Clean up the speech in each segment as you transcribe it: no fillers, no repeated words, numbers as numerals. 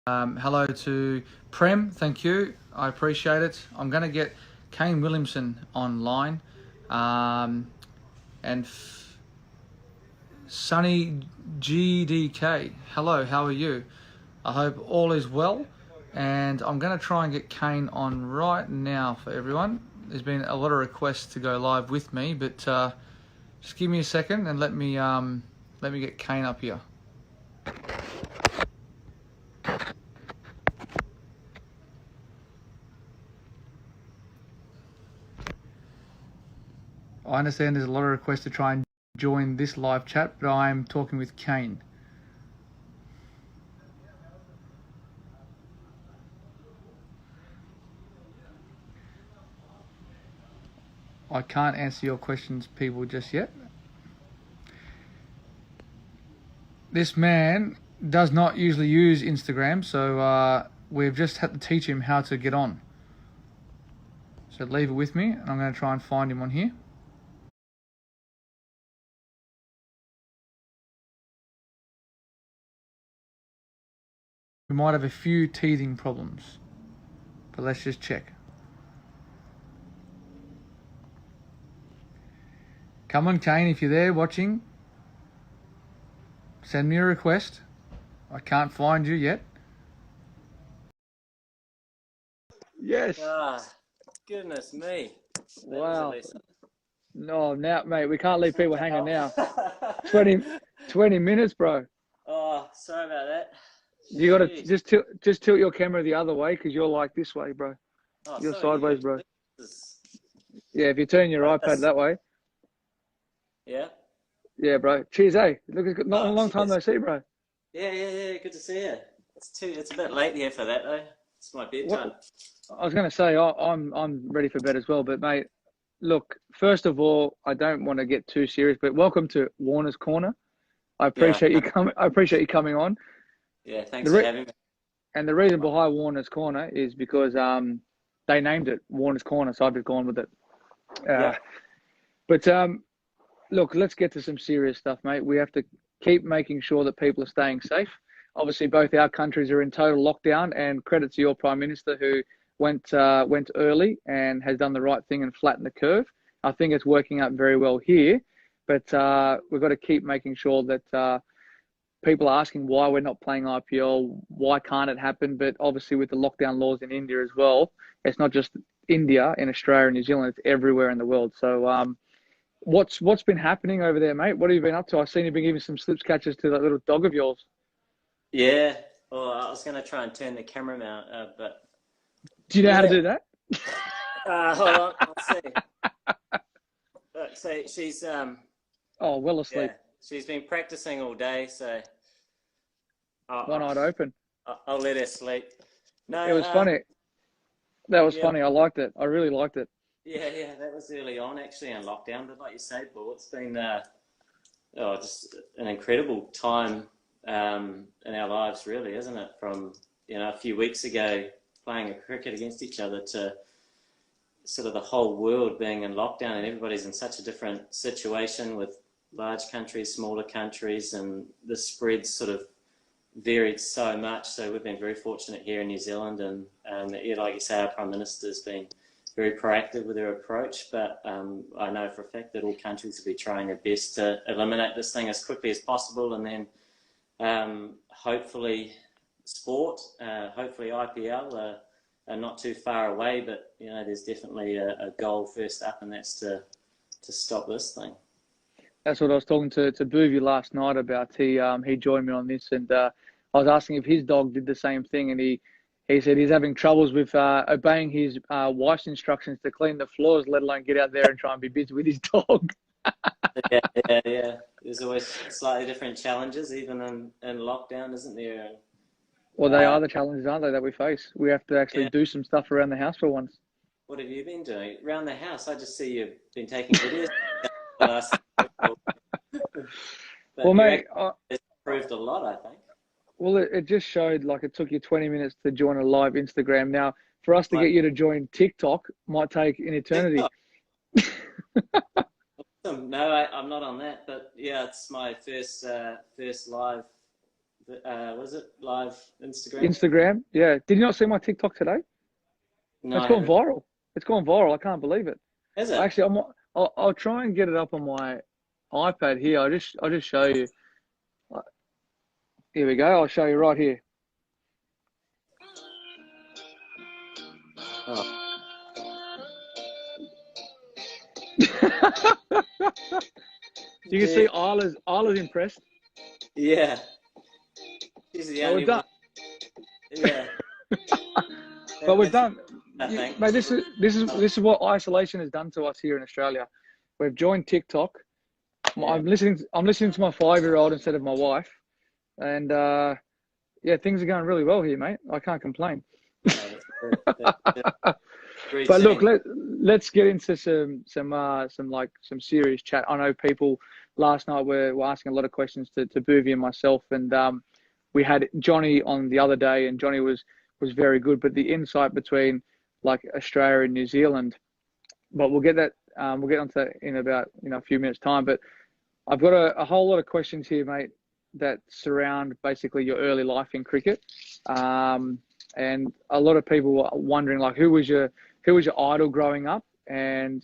Hello to Prem, thank you. I appreciate it. I'm going to get Kane Williamsan online. And Sunny GDK. Hello, how are you? I hope all is well. And I'm going to try and get Kane on right now for everyone. There's been a lot of requests to go live with me, but just give me a second and let me get Kane up here. I understand there's a lot of requests to try and join this live chat, but I'm talking with Kane. I can't answer your questions, people, just yet. This man does not usually use Instagram, so we've just had to teach him how to get on. So leave it with me, and I'm going to try and find him on here. We might have a few teething problems, but let's just check. Come on, Kane, if you're there watching, send me a request. I can't find you yet. Yes. Ah, goodness me. Wow. No, now, mate, we can't leave people hanging now. 20 minutes, bro. Oh, sorry about that. You got to just tilt your camera the other way because you're like this way, bro. Oh, you're sorry, sideways, bro. Yeah, if you turn your iPad that way. Yeah. Yeah, bro. Cheers, eh? Look, it's not a long time no see, bro. Yeah. Good to see you. It's a bit late here for that though. It's my bedtime. I was going to say I'm ready for bed as well, but mate, look. First of all, I don't want to get too serious, but welcome to Warner's Corner. I appreciate you coming. I appreciate you coming on. Yeah, thanks for having me. And the reason behind Warner's Corner is because they named it Warner's Corner, so I've just gone with it. But look, let's get to some serious stuff, mate. We have to keep making sure that people are staying safe. Obviously, both our countries are in total lockdown, and credit to your Prime Minister who went early and has done the right thing and flattened the curve. I think it's working out very well here, but we've got to keep making sure that people are asking why we're not playing IPL, why can't it happen? But obviously with the lockdown laws in India as well, it's not just India, in Australia and New Zealand, it's everywhere in the world. So what's been happening over there, mate? What have you been up to? I've seen you been giving some slips catches to that little dog of yours. Yeah, well, I was going to try and turn the camera mount, but... Do you know how to do that? Hold on, I'll see. Look, so she's... Oh, well asleep. Yeah, she's been practicing all day, so... One eyed open. I'll let her sleep. No, it was funny. That was funny. I liked it. I really liked it. Yeah, that was early on, actually, in lockdown. But like you say, Paul, it's been just an incredible time in our lives, really, isn't it? From a few weeks ago, playing a cricket against each other to sort of the whole world being in lockdown, and everybody's in such a different situation with large countries, smaller countries, and the spread's sort of varied so much. So we've been very fortunate here in New Zealand, and like you say, our Prime Minister's been very proactive with their approach, but I know for a fact that all countries will be trying their best to eliminate this thing as quickly as possible, and then hopefully sport, hopefully IPL are not too far away, but there's definitely a goal first up, and that's to stop this thing. That's what I was talking to Boovy last night about. He joined me on this, and I was asking if his dog did the same thing, and he said he's having troubles with obeying his wife's instructions to clean the floors, let alone get out there and try and be busy with his dog. Yeah. There's always slightly different challenges, even in lockdown, isn't there? Well, they are the challenges, aren't they, that we face? We have to actually do some stuff around the house for once. What have you been doing? Around the house, I just see you've been taking videos. Well, mate, it's improved a lot, I think. Well, it just showed like it took you 20 minutes to join a live Instagram. Now, for us to get you to join TikTok might take an eternity. No, I'm not on that, but yeah, it's my first live what is it? Live Instagram? Instagram. Yeah. Did you not see my TikTok today? No, It's I gone haven't. viral. It's gone viral. I can't believe it. Is it? Actually, I'll try and get it up on my iPad here. I'll just show you. Here we go. I'll show you right here. Oh, You can see yeah. Isla's impressed. Yeah. She's the But we're only done. one. Yeah. But we're That's done. I think. Mate, this is what isolation has done to us here in Australia. We've joined TikTok. Yeah. I'm listening to my 5-year-old instead of my wife, and yeah, things are going really well here, mate. I can't complain. Oh, that's good. That's good. But look, Routine. let's get into some serious chat. I know people last night were asking a lot of questions to Boovy and myself, and we had Johnny on the other day, and Johnny was very good. But the insight between like Australia and New Zealand, but we'll get onto that in about a few minutes time. But I've got a whole lot of questions here, mate, that surround basically your early life in cricket, and a lot of people were wondering like who was your idol growing up, and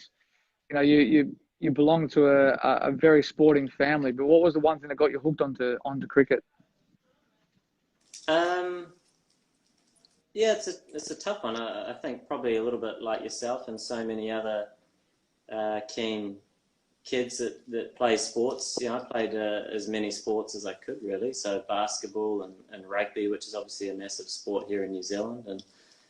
you belong to a very sporting family. But what was the one thing that got you hooked onto cricket? Um, yeah, it's a tough one. I think probably a little bit like yourself and so many other keen kids that play sports. I played as many sports as I could really. So basketball and rugby, which is obviously a massive sport here in New Zealand, and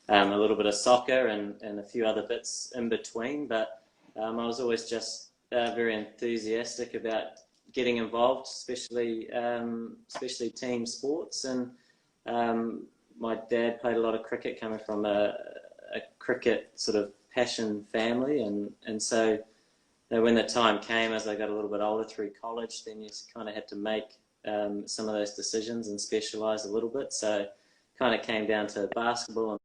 a little bit of soccer and a few other bits in between. But I was always just very enthusiastic about getting involved, especially team sports. And my dad played a lot of cricket, coming from a cricket sort of passion family, and so when the time came, as I got a little bit older through college, then you kind of had to make some of those decisions and specialise a little bit. So kind of came down to basketball and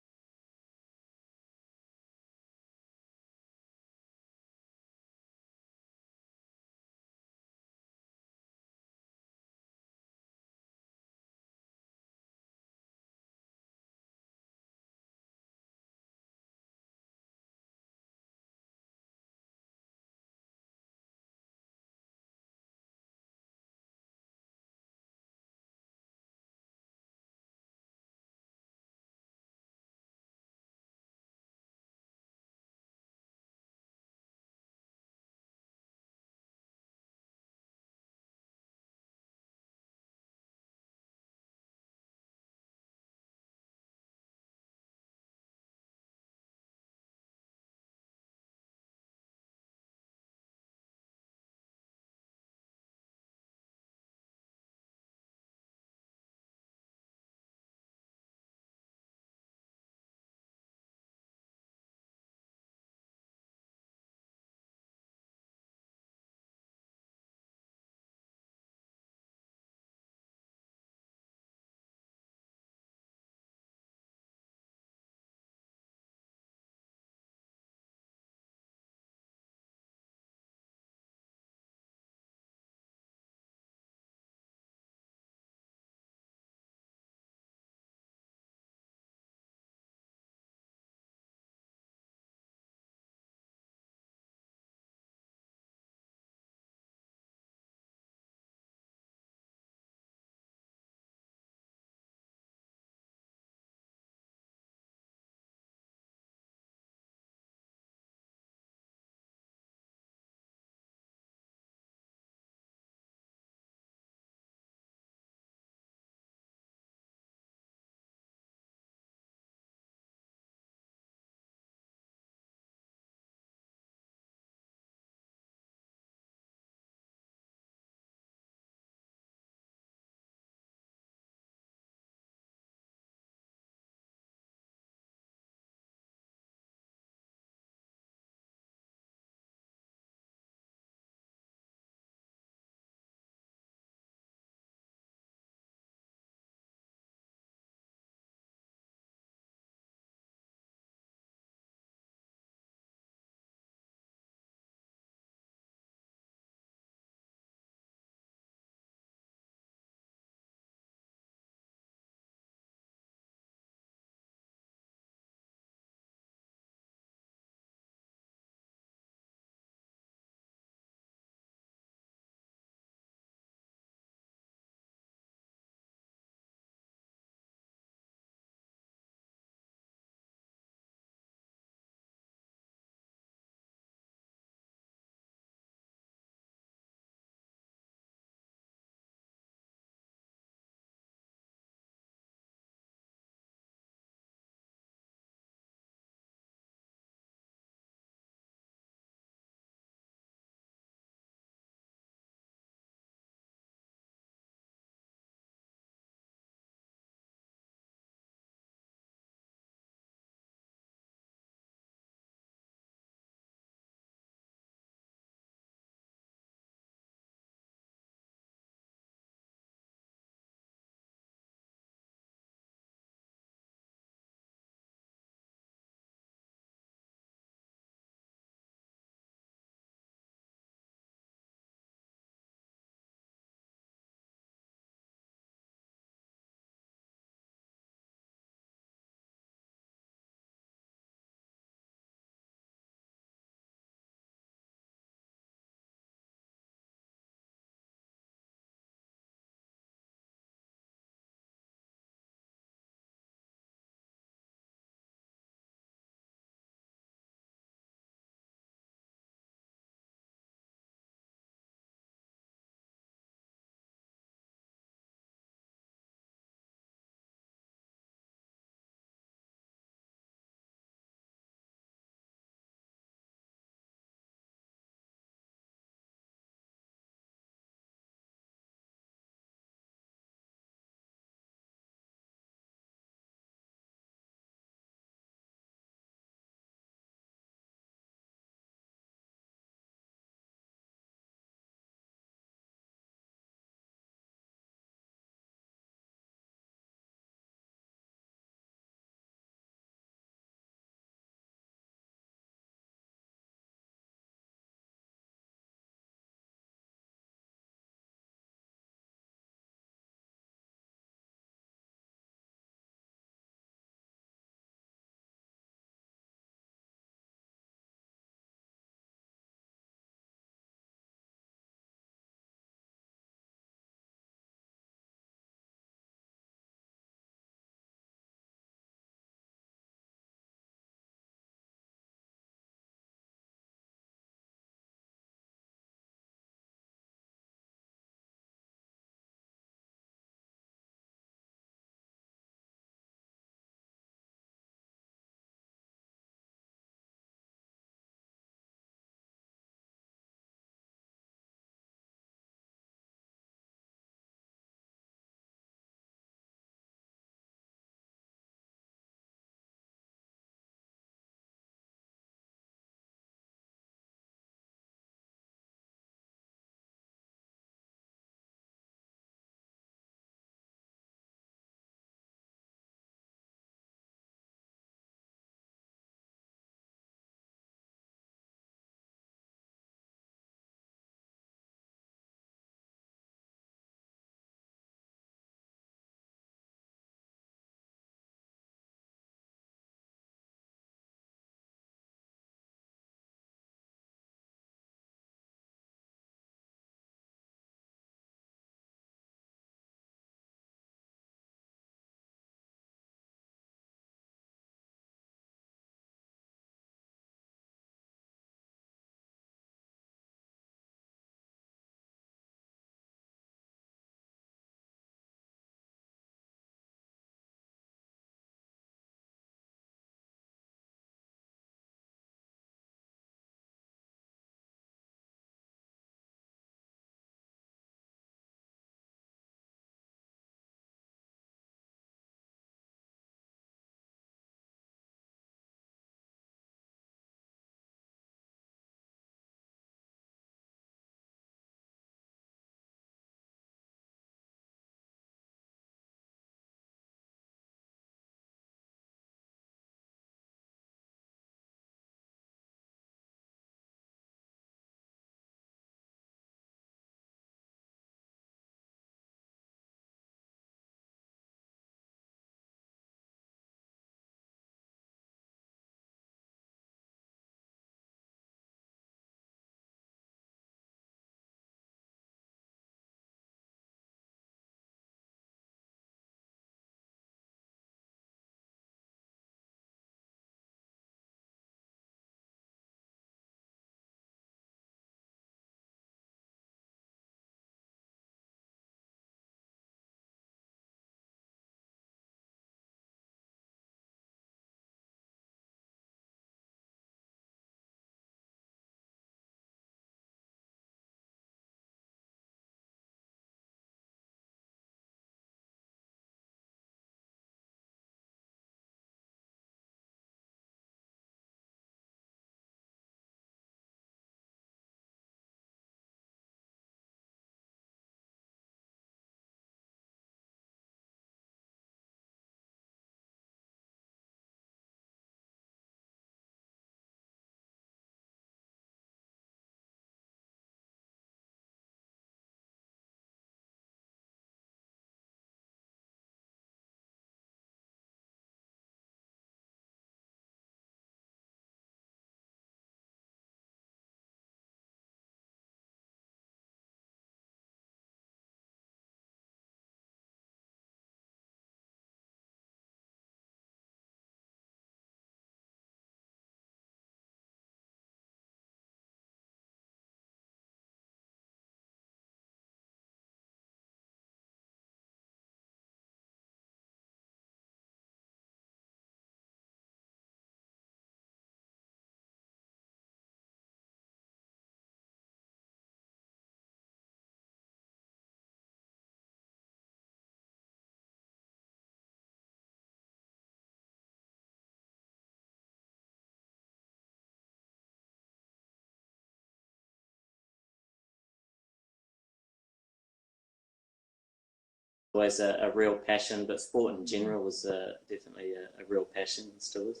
always a real passion, but sport in general was definitely a real passion and still is.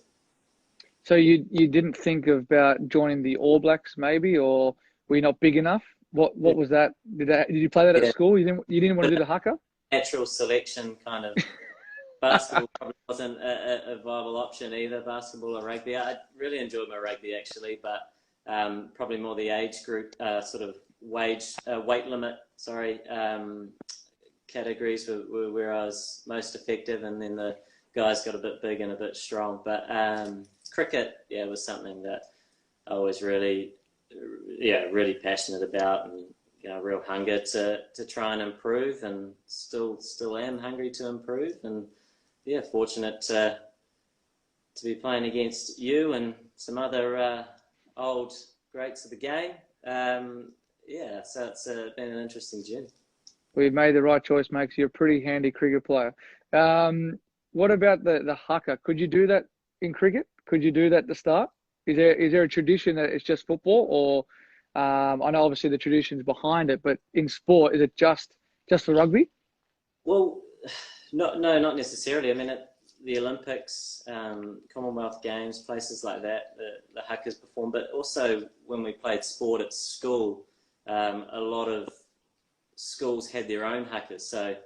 So you didn't think about joining the All Blacks maybe, or were you not big enough? What was that? Did you play that at Yeah. school? You didn't want to do the haka? Natural selection kind of. Basketball probably wasn't a viable option either, basketball or rugby. I really enjoyed my rugby actually, but probably more the age group, sort of weight limit, categories were where I was most effective, and then the guys got a bit big and a bit strong. But cricket, was something that I was really passionate about, and real hunger to try and improve, and still am hungry to improve, and fortunate to be playing against you and some other old greats of the game. So it's been an interesting journey. Well, you've made the right choice, mate. 'Cause you're a pretty handy cricket player. What about the haka? Could you do that in cricket? Could you do that to start? Is there a tradition that it's just football, or I know obviously the tradition's behind it, but in sport, is it just the rugby? Well, no, not necessarily. I mean, the Olympics, Commonwealth Games, places like that, the hakas perform. But also when we played sport at school, a lot of schools had their own hakas. So,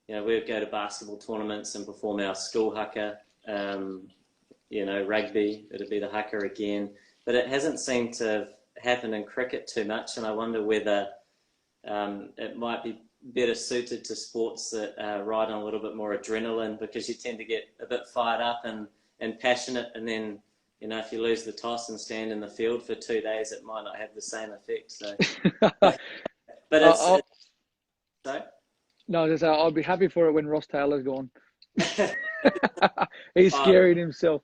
we would go to basketball tournaments and perform our school haka. Rugby, it'd be the haka again. But it hasn't seemed to happen in cricket too much, and I wonder whether it might be better suited to sports that ride on a little bit more adrenaline, because you tend to get a bit fired up and passionate, and then if you lose the toss and stand in the field for 2 days, it might not have the same effect. So, but it's sorry? No, I'll be happy for it when Ross Taylor's gone. He's scary in himself,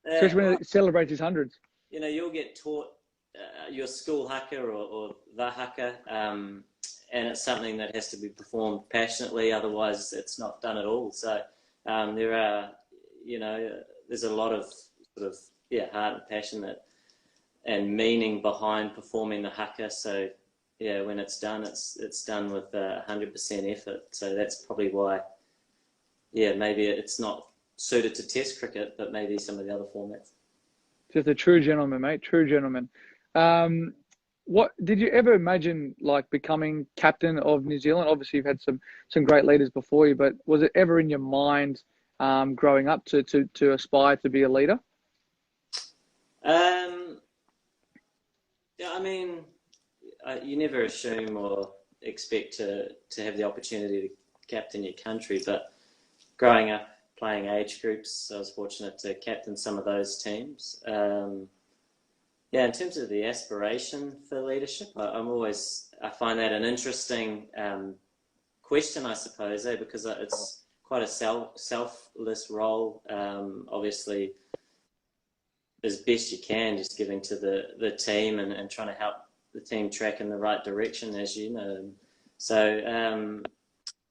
especially when he celebrates his hundreds. You'll get taught your school haka or the haka, and it's something that has to be performed passionately, otherwise it's not done at all. So there's a lot of sort of heart and passion and meaning behind performing the haka. So when it's done, it's done with 100% effort. So that's probably why maybe it's not suited to Test cricket, but maybe some of the other formats. Just a true gentleman, mate. True gentleman. What did you ever imagine, like, becoming captain of New Zealand? Obviously, you've had some great leaders before you, but was it ever in your mind growing up to aspire to be a leader? I mean, you never assume or expect to have the opportunity to captain your country, but growing up playing age groups, I was fortunate to captain some of those teams. In terms of the aspiration for leadership, I find that an interesting question, I suppose, because it's quite a selfless role. Obviously, as best you can, just giving to the team and trying to help the team track in the right direction, as you know. So,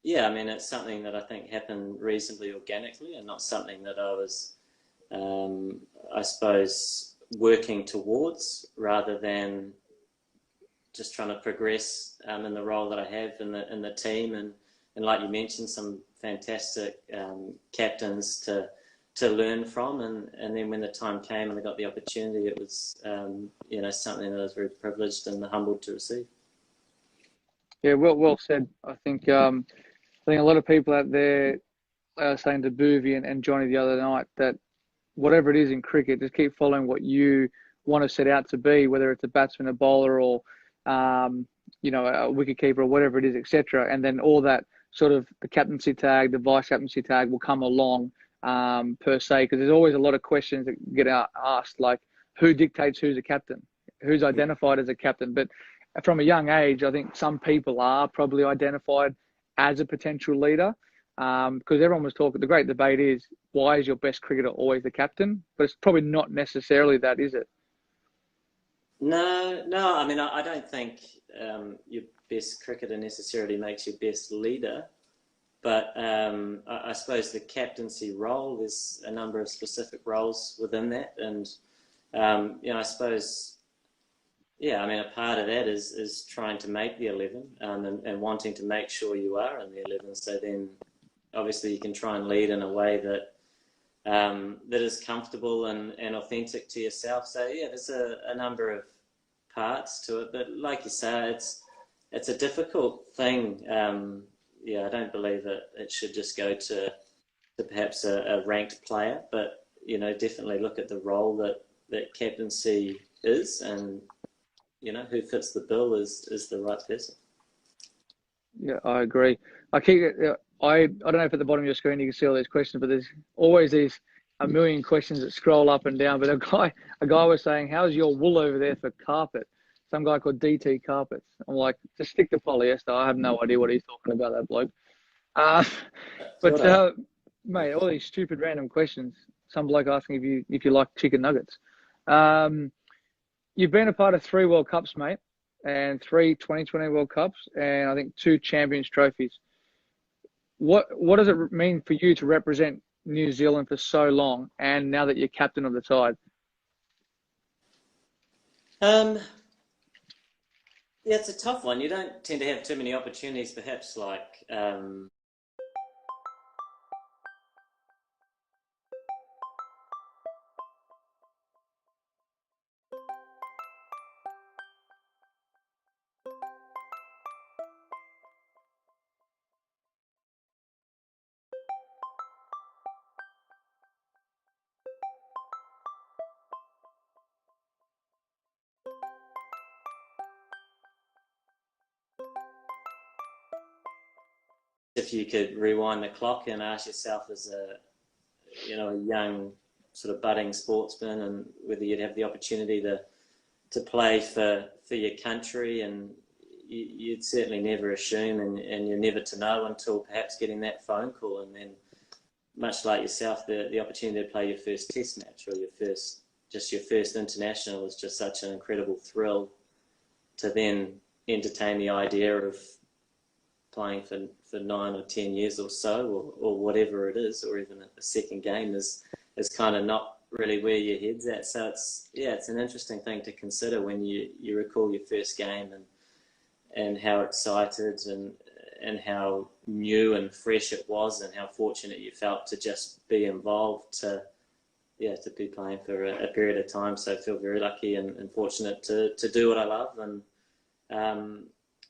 it's something that I think happened reasonably organically, and not something that I was, I suppose, working towards, rather than just trying to progress in the role that I have in the team, and like you mentioned, some fantastic captains to learn from, and then when the time came and I got the opportunity, it was something that I was very privileged and humbled to receive. Yeah, well said. I think a lot of people out there are saying to Boovie and Johnny the other night that whatever it is in cricket, just keep following what you want to set out to be, whether it's a batsman, a bowler, or a wicketkeeper, or whatever it is, etc. And then all that sort of the captaincy tag, the vice captaincy tag will come along per se, because there's always a lot of questions that get asked, like who dictates who's a captain, who's identified as a captain. But from a young age, I think some people are probably identified as a potential leader. Because everyone was talking, the great debate is, why is your best cricketer always the captain? But it's probably not necessarily that, is it? No. I mean, I don't think your best cricketer necessarily makes your best leader. But I suppose the captaincy role, there's a number of specific roles within that. And, I suppose, yeah, I mean, a part of that is trying to make the 11, and wanting to make sure you are in the 11. So then, obviously, you can try and lead in a way that that is comfortable and authentic to yourself. So yeah, there's a number of parts to it, but like you say, it's a difficult thing. Yeah, I don't believe it should just go to perhaps a ranked player, but definitely look at the role that captaincy is, and who fits the bill is the right person. Yeah, I agree. I don't know if at the bottom of your screen you can see all these questions, but there's always these a million questions that scroll up and down. But a guy was saying, "How's your wool over there for carpet?" Some guy called DT Carpets. I'm like, just stick to polyester. I have no idea what he's talking about, that bloke. Uh, but mate, all these stupid random questions. Some bloke asking if you like chicken nuggets. You've been a part of 3 World Cups, mate, and 3 2020 World Cups, and I think 2 Champions trophies. What does it mean for you to represent New Zealand for so long, and now that you're captain of the side? Yeah, it's a tough one. You don't tend to have too many opportunities, perhaps like if you could rewind the clock and ask yourself as a young sort of budding sportsman, and whether you'd have the opportunity to play for your country, and you'd certainly never assume, and you're never to know until perhaps getting that phone call, and then much like yourself, the opportunity to play your first test match or your first international is just such an incredible thrill, to then entertain the idea of playing for 9 or 10 years or so, or whatever it is, or even a second game is kind of not really where your head's at. So it's an interesting thing to consider when you recall your first game, and how excited and how new and fresh it was, and how fortunate you felt to just be involved, to be playing for a period of time. So I feel very lucky and fortunate to do what I love,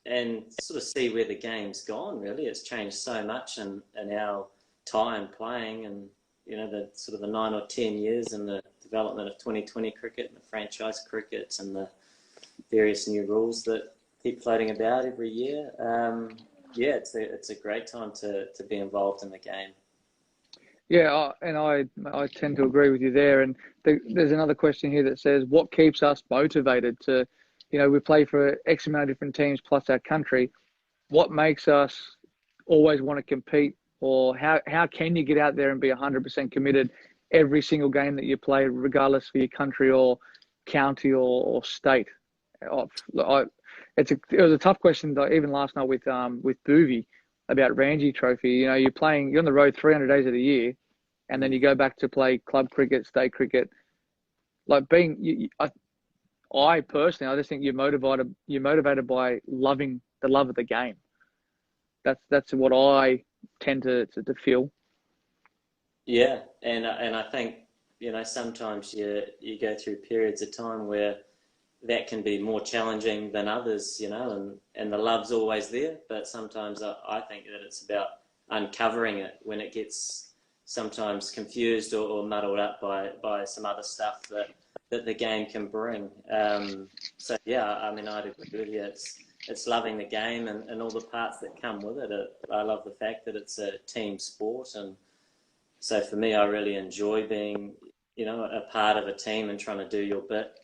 and sort of see where the game's gone. Really, it's changed so much in our time playing, and the sort of the 9 or 10 years in the development of 2020 cricket and the franchise cricket and the various new rules that keep floating about every year. It's a great time to be involved in the game. Yeah, and I tend to agree with you there. And there's another question here that says, what keeps us motivated to, we play for X amount of different teams plus our country. What makes us always want to compete, or how can you get out there and be 100% committed every single game that you play, regardless of your country or county or state? It was a tough question, even last night with Boovie about Ranji Trophy. You're on the road 300 days of the year, and then you go back to play club cricket, state cricket. I personally, I just think you're motivated by the love of the game. That's what I tend to feel. Yeah, and I think sometimes you go through periods of time where that can be more challenging than others, and the love's always there. But sometimes I think that it's about uncovering it when it gets sometimes confused or muddled up by some other stuff that the game can bring. So yeah, I mean, I'd agree with you. It's loving the game and all the parts that come with it. I love the fact that it's a team sport, and so for me, I really enjoy being, a part of a team and trying to do your bit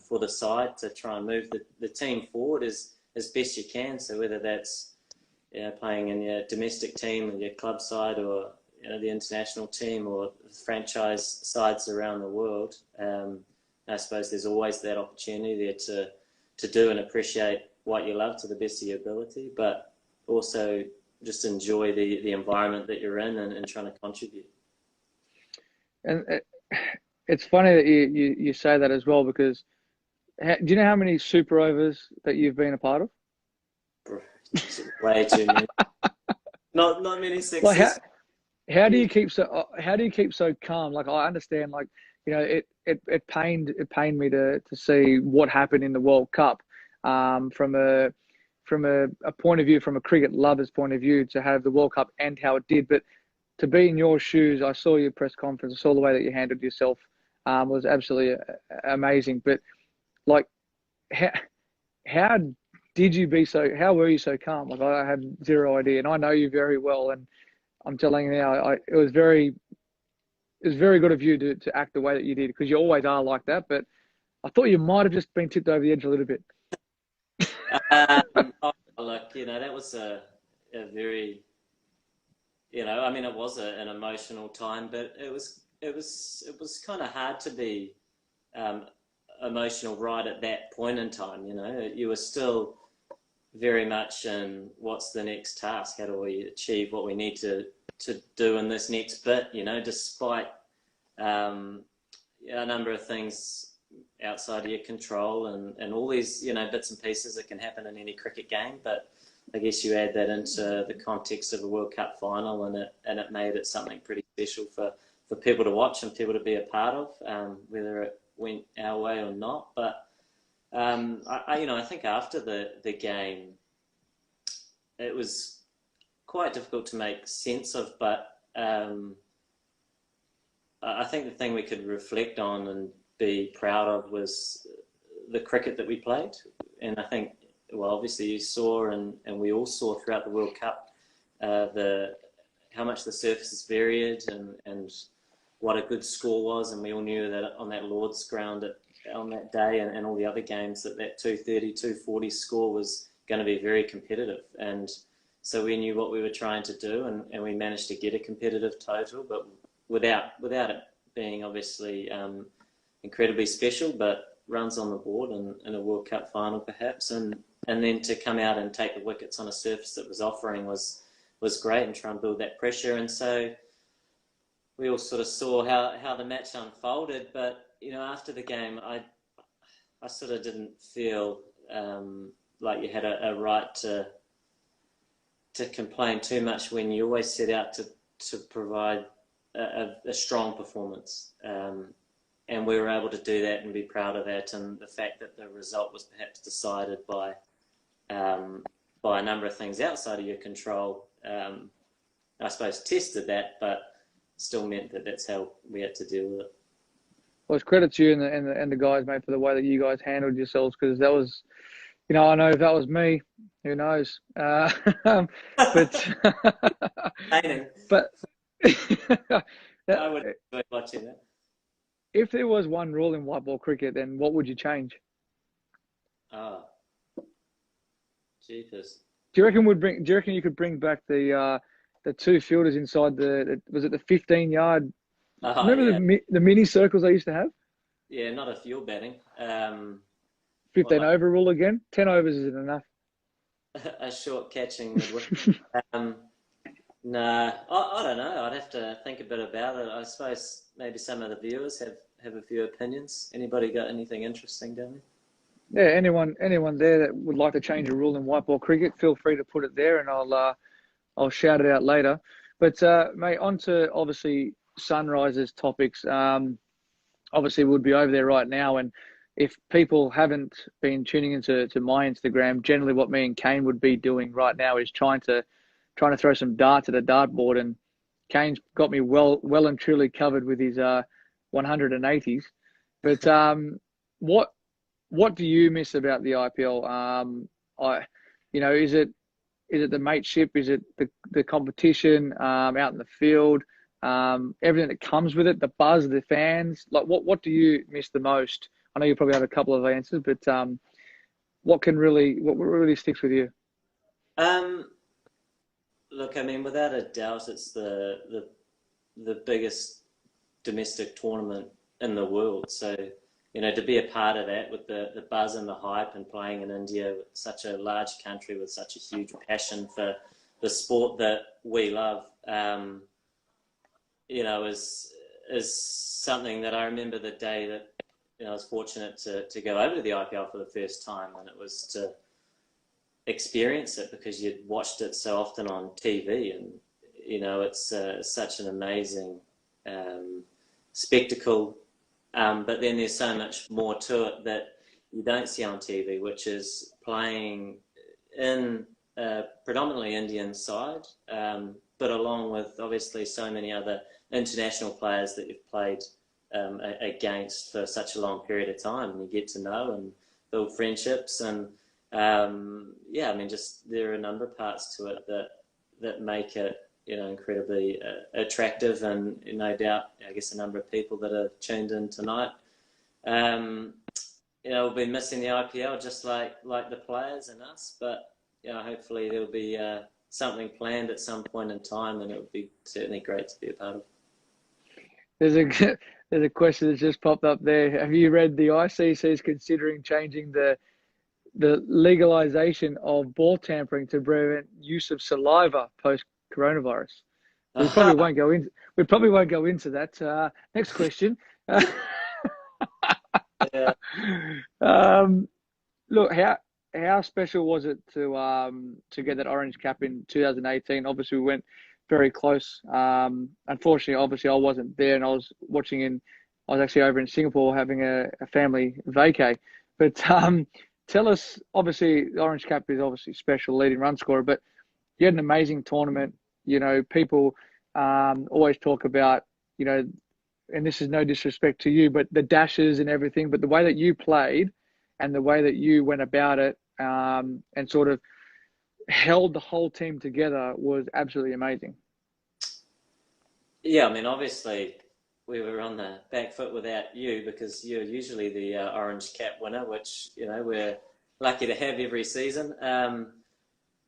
for the side to try and move the team forward as best you can. So whether that's playing in your domestic team or your club side, or the international team or franchise sides around the world, I suppose there's always that opportunity there to do and appreciate what you love to the best of your ability, but also just enjoy the environment that you're in and trying to contribute. And it's funny that you say that as well, because Do you know how many super overs that you've been a part of? Way too many. Not many Like success. how do you keep so calm? Like I understand, like it pained me to see what happened in the World Cup, from a point of view, from a cricket lover's point of view, to have the World Cup and how it did. But to be in your shoes, I saw your press conference, I saw the way that you handled yourself, was absolutely amazing. But like how how did you be so? How were you so calm? Like I have zero idea, and I know you very well, and I'm telling you now, it was very good of you to act the way that you did, because you always are like that. But I thought you might have just been tipped over the edge a little bit. Oh, look, that was a very, I mean, it was an emotional time, but it was kind of hard to be emotional right at that point in time. You were still very much in what's the next task? How do we achieve what we need to do in this next bit? Despite a number of things outside of your control and all these bits and pieces that can happen in any cricket game. But I guess you add that into the context of a World Cup final, and it made it something pretty special for people to watch and people to be a part of, whether it went our way or not. But I think after the game, it was quite difficult to make sense of. But I think the thing we could reflect on and be proud of was the cricket that we played. And I think, well, obviously you saw, and we all saw throughout the World Cup, how much the surfaces varied and what a good score was. And we all knew that on that Lord's ground on that day and all the other games that 230, 240 score was going to be very competitive. And so we knew what we were trying to do, and we managed to get a competitive total, but without it being obviously incredibly special, but runs on the board in a World Cup final perhaps, and then to come out and take the wickets on a surface that was offering was great, and try and build that pressure. And so we all sort of saw how the match unfolded. But after the game, I sort of didn't feel like you had a right to complain too much when you always set out to provide a strong performance. And we were able to do that and be proud of that. And the fact that the result was perhaps decided by a number of things outside of your control, I suppose tested that, but still meant that that's how we had to deal with it. Well, it's credit to you and the guys, mate, for the way that you guys handled yourselves, because that was, I know if that was me, who knows? But but I would enjoy watching that. If there was one rule in white ball cricket, then what would you change? Oh, jeepers. Do you reckon you could bring back the two fielders inside was it the 15-yard? Oh, Remember yeah. the mini circles they used to have? Yeah, not if you're batting. 15 over rule again. 10 overs isn't enough. A short catching midwick. No, I don't know. I'd have to think a bit about it. I suppose maybe some of the viewers have a few opinions. Anybody got anything interesting down there? Yeah, anyone there that would like to change a rule in white ball cricket, feel free to put it there, and I'll shout it out later. But mate, on to obviously Sunrisers topics. Obviously, we'd be over there right now, and if people haven't been tuning into my Instagram, generally what me and Kane would be doing right now is trying to throw some darts at a dartboard, and Kane's got me well and truly covered with his 180s. But what do you miss about the IPL? Is it the mateship? Is it the competition out in the field? Everything that comes with it, the buzz, the fans. Like what do you miss the most? I know you probably have a couple of answers, but what really sticks with you? Look, I mean, without a doubt, it's the biggest domestic tournament in the world. So, to be a part of that with the buzz and the hype, and playing in India, with such a large country with such a huge passion for the sport that we love, is something that I remember the day that I was fortunate to go over to the IPL for the first time, and it was to experience it because you'd watched it so often on TV, and it's such an amazing spectacle. But then there's so much more to it that you don't see on TV, which is playing in a predominantly Indian side, but along with obviously so many other international players that you've played against for such a long period of time, and you get to know and build friendships. And just there are a number of parts to it that make it incredibly attractive, and no doubt I guess a number of people that are tuned in tonight we'll be missing the IPL just like the players and us, but hopefully there'll be something planned at some point in time, and it would be certainly great to be a part of. There's a question that just popped up there. Have you read the ICC is considering changing the legalization of ball tampering to prevent use of saliva post coronavirus? We probably won't go into. We probably won't go into that. Next question. Yeah. Look, how special was it to get that orange cap in 2018? Obviously, we went very close. Unfortunately, obviously, I wasn't there, and I was actually over in Singapore having a family vacay. But tell us, obviously, the orange cap is obviously special, leading run scorer, but you had an amazing tournament. People always talk about, and this is no disrespect to you, but the dashes and everything, but the way that you played and the way that you went about it and sort of held the whole team together was absolutely amazing. Yeah, I mean, obviously we were on the back foot without you, because you're usually the orange cap winner, which, we're lucky to have every season.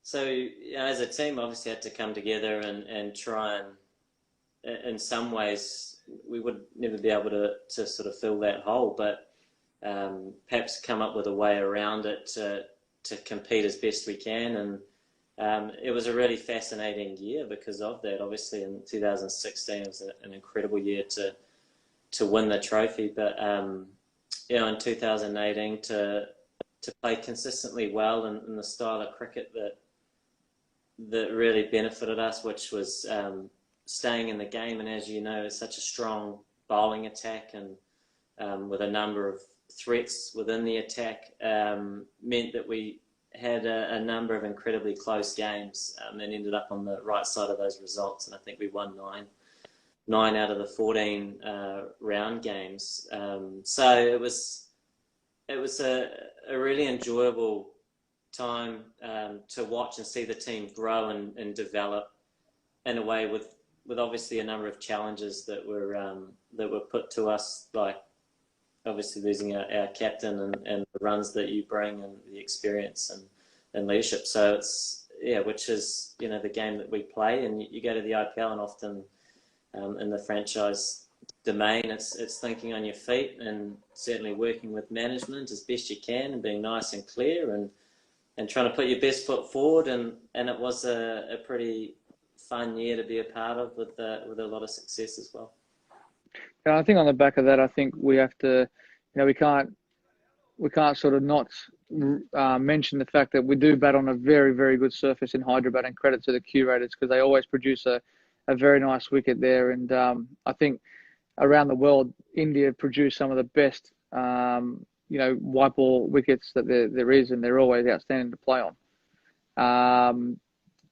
So as a team, obviously had to come together and try and, in some ways, we would never be able to sort of fill that hole, but perhaps come up with a way around it to compete as best we can. And it was a really fascinating year because of that. Obviously, in 2016, it was an incredible year to win the trophy. But in 2018, to play consistently well in the style of cricket that really benefited us, which was staying in the game. And as you know, it's such a strong bowling attack, and with a number of threats within the attack, meant that we had a number of incredibly close games, and ended up on the right side of those results. And I think we won nine out of the 14 round games. So it was a really enjoyable time to watch and see the team grow and develop in a way with obviously a number of challenges that were put to us, like obviously losing our captain and the runs that you bring and the experience and leadership. So it's, which is, the game that we play, and you go to the IPL and often in the franchise domain, it's thinking on your feet and certainly working with management as best you can and being nice and clear and trying to put your best foot forward. And it was a pretty fun year to be a part of with a lot of success as well. And I think on the back of that, I think we have to, we can't sort of not mention the fact that we do bat on a very, very good surface in Hyderabad, and credit to the curators because they always produce a very nice wicket there. And I think around the world, India produce some of the best, white ball wickets that there is, and they're always outstanding to play on.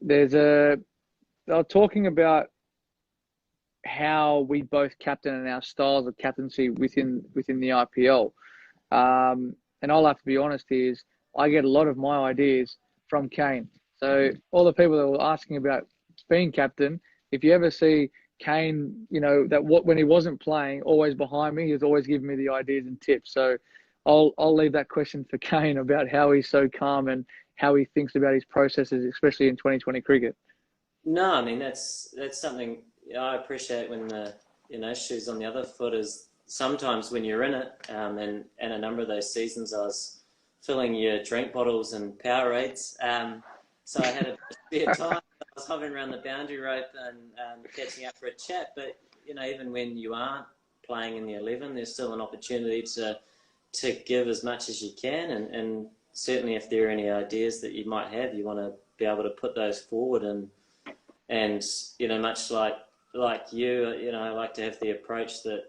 They were talking about how we both captain and our styles of captaincy within the IPL. And I'll have to be honest here, is I get a lot of my ideas from Kane. So all the people that were asking about being captain, if you ever see Kane, when he wasn't playing, always behind me, he was always giving me the ideas and tips. So I'll leave that question for Kane about how he's so calm and how he thinks about his processes, especially in 2020 cricket. No, I mean, that's something I appreciate when the, shoes on the other foot is sometimes when you're in it, and a number of those seasons I was filling your drink bottles and Powerades. So I had a bit of spare time. I was hovering around the boundary rope and catching up for a chat. But, even when you aren't playing in the 11, there's still an opportunity to give as much as you can, and certainly if there are any ideas that you might have, you want to be able to put those forward, and much like you, I like to have the approach that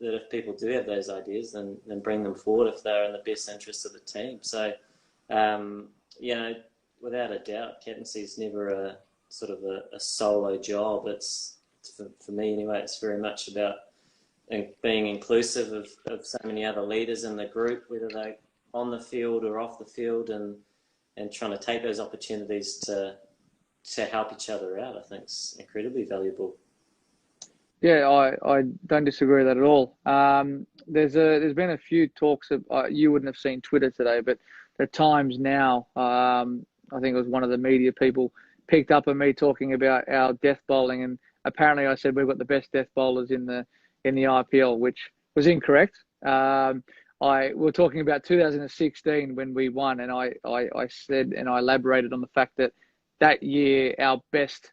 if people do have those ideas, then bring them forward if they're in the best interest of the team. So, without a doubt, captaincy is never a sort of a solo job. It's for me anyway, it's very much about being inclusive of so many other leaders in the group, whether they're on the field or off the field, and trying to take those opportunities to help each other out. I think it's incredibly valuable. Yeah, I don't disagree with that at all. There's been a few talks of you wouldn't have seen Twitter today, but there are times now. I think it was one of the media people picked up on me talking about our death bowling, and apparently I said we've got the best death bowlers in the IPL, which was incorrect. We're talking about 2016 when we won, and I said, and I elaborated on the fact that year our best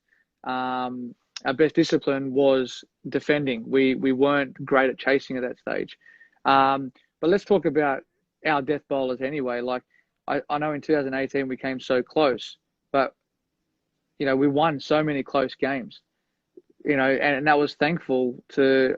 discipline was defending. We weren't great at chasing at that stage. But let's talk about our death bowlers anyway. Like I know in 2018 we came so close, but we won so many close games. And that was thankful to